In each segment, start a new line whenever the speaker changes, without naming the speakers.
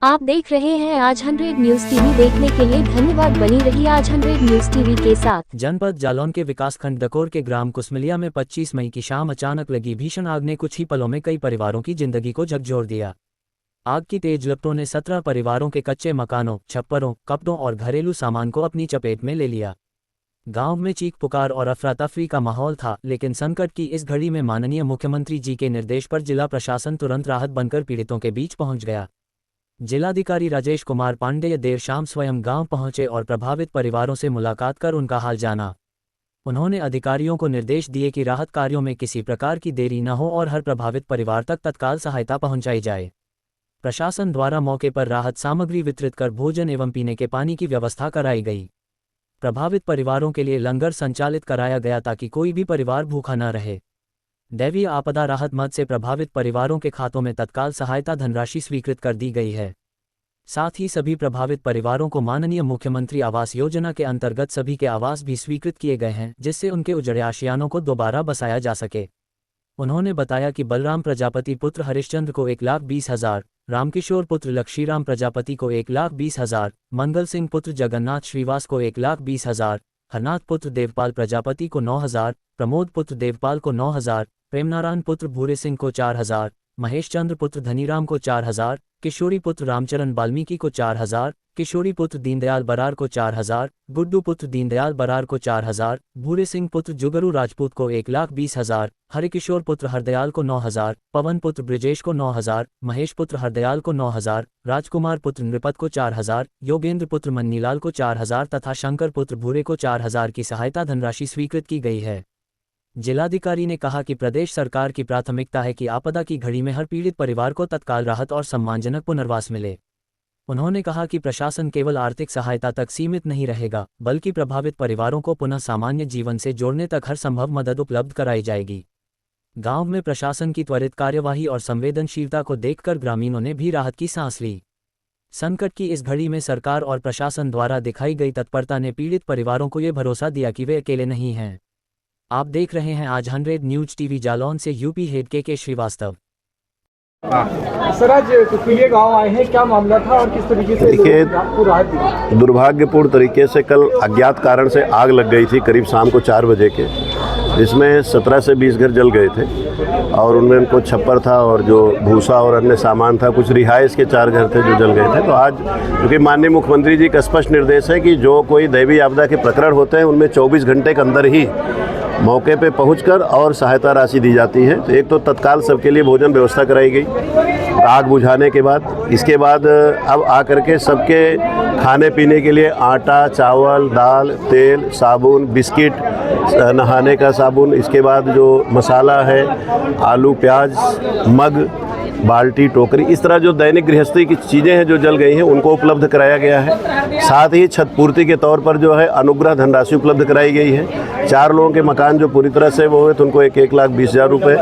आप देख रहे हैं आज 100 न्यूज टीवी। देखने के लिए धन्यवाद। बनी रहिए आज 100 न्यूज टीवी के साथ।
जनपद जालौन के विकासखंड डकोर के ग्राम कुसमिलिया में 25 मई की शाम अचानक लगी भीषण आग ने कुछ ही पलों में कई परिवारों की जिंदगी को झकझोर दिया। आग की तेज लपटों ने 17 परिवारों के कच्चे मकानों, छप्परों, कपड़ों और घरेलू सामान को अपनी चपेट में ले लिया। गांव में चीख पुकार और अफरा तफरी का माहौल था, लेकिन संकट की इस घड़ी में माननीय मुख्यमंत्री जी के निर्देश पर जिला प्रशासन तुरंत राहत बनकर पीड़ितों के बीच पहुंच गया। जिलाधिकारी राजेश कुमार पांडेय देर शाम स्वयं गांव पहुंचे और प्रभावित परिवारों से मुलाकात कर उनका हाल जाना। उन्होंने अधिकारियों को निर्देश दिए कि राहत कार्यों में किसी प्रकार की देरी न हो और हर प्रभावित परिवार तक तत्काल सहायता पहुंचाई जाए। प्रशासन द्वारा मौके पर राहत सामग्री वितरित कर भोजन एवं पीने के पानी की व्यवस्था कराई गई। प्रभावित परिवारों के लिए लंगर संचालित कराया गया ताकि कोई भी परिवार भूखा न रहे। दैवीय आपदा राहत मद से प्रभावित परिवारों के खातों में तत्काल सहायता धनराशि स्वीकृत कर दी गई है। साथ ही सभी प्रभावित परिवारों को माननीय मुख्यमंत्री आवास योजना के अंतर्गत सभी के आवास भी स्वीकृत किए गए हैं, जिससे उनके उजड़े आशियानों को दोबारा बसाया जा सके। उन्होंने बताया कि बलराम प्रजापति पुत्र हरिश्चंद्र को 1,20,000, रामकिशोर पुत्र लक्ष्मीराम प्रजापति को 1,20,000, मंगल सिंह पुत्र जगन्नाथ श्रीवास को 1,20,000, हरनाथ पुत्र देवपाल प्रजापति को 9,000, प्रमोद पुत्र देवपाल को 9,000, प्रेमनारायण पुत्र भूरे सिंह को 4,000, महेश चंद्र पुत्र धनीराम को 4,000, किशोरी पुत्र रामचरण वाल्मीकि को 4,000, किशोरी पुत्र दीनदयाल बरार को 4,000, गुड्डू पुत्र दीनदयाल बरार को 4,000, भूरे सिंह पुत्र जुगरू राजपूत को 1,20,000, हरिकिशोर पुत्र हरदयाल को 9,000, पवन पुत्र ब्रिजेश को 9,000, महेश पुत्र हरदयाल को 9,000, राजकुमार पुत्र नृपत को 4,000, योगेंद्र पुत्र मन्नीलाल को 4,000 तथा शंकर पुत्र भूरे को 4,000 की सहायता धनराशि स्वीकृत की गई है। जिलाधिकारी ने कहा कि प्रदेश सरकार की प्राथमिकता है कि आपदा की घड़ी में हर पीड़ित परिवार को तत्काल राहत और सम्मानजनक पुनर्वास मिले। उन्होंने कहा कि प्रशासन केवल आर्थिक सहायता तक सीमित नहीं रहेगा, बल्कि प्रभावित परिवारों को पुनः सामान्य जीवन से जोड़ने तक हर संभव मदद उपलब्ध कराई जाएगी। गांव में प्रशासन की त्वरित कार्यवाही और संवेदनशीलता को देखकर ग्रामीणों ने भी राहत की सांस ली। संकट की इस घड़ी में सरकार और प्रशासन द्वारा दिखाई गई तत्परता ने पीड़ित परिवारों को ये भरोसा दिया कि वे अकेले नहीं हैं। आप देख रहे हैं आज 100 न्यूज टीवी। जालौन से यूपी हेड के श्रीवास्तव।
सर, आज कुसमिलिया गांव आए हैं, क्या मामला था और किस तरीके से आपको राहत दी?
दुर्भाग्यपूर्ण तरीके से कल अज्ञात कारण से आग लग गई थी करीब शाम को 4 बजे के, जिसमें 17 से 20 घर जल गए थे और उनमें उनको छप्पर था और जो भूसा और अन्य सामान था, कुछ रिहाइश के 4 घर थे जो जल गए थे। तो आज क्योंकि माननीय मुख्यमंत्री जी का स्पष्ट निर्देश है कि जो कोई दैवीय आपदा के प्रकरण होते हैं उनमें 24 घंटे के अंदर ही मौके पे पहुंचकर और सहायता राशि दी जाती है। तो एक तो तत्काल सबके लिए भोजन व्यवस्था कराई गई आग बुझाने के बाद। इसके बाद अब आकर के सबके खाने पीने के लिए आटा, चावल, दाल, तेल, साबुन, बिस्किट, नहाने का साबुन, इसके बाद जो मसाला है, आलू, प्याज, मग, बाल्टी, टोकरी, इस तरह जो दैनिक गृहस्थी की चीज़ें हैं जो जल गई हैं उनको उपलब्ध कराया गया है। साथ ही छतपूर्ति के तौर पर जो है अनुग्रह धनराशि उपलब्ध कराई गई है। 4 लोगों के मकान जो पूरी तरह से वो हुए तो उनको 1,20,000 रुपये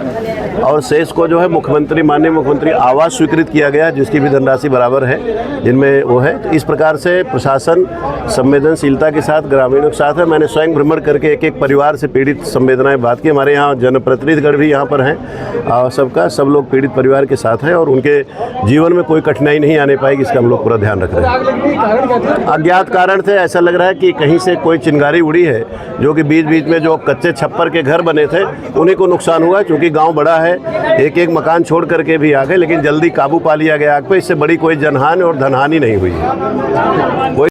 और शेष को जो है माननीय मुख्यमंत्री आवास स्वीकृत किया गया, जिसकी भी धनराशि बराबर है जिनमें वो है। तो इस प्रकार से प्रशासन संवेदनशीलता के साथ ग्रामीणों के साथ है। मैंने स्वयं भ्रमण करके एक परिवार से पीड़ित संवेदनाएं बात की। हमारे यहाँ जनप्रतिनिधिगण भी यहाँ पर हैं और सब लोग पीड़ित परिवार के साथ हैं और उनके जीवन में कोई कठिनाई नहीं आने पाएगी, इसका हम लोग पूरा ध्यान रख रहे हैं। अज्ञात कारण से ऐसा लग रहा है कि कहीं से कोई चिंगारी उड़ी है, जो कि बीच बीच में जो कच्चे छप्पर के घर बने थे उन्हीं को नुकसान हुआ। क्योंकि गाँव बड़ा है, एक मकान छोड़ करके भी आ गए, लेकिन जल्दी काबू पा लिया गया आग पे। इससे बड़ी कोई जनहानि और धनहानि नहीं हुई है।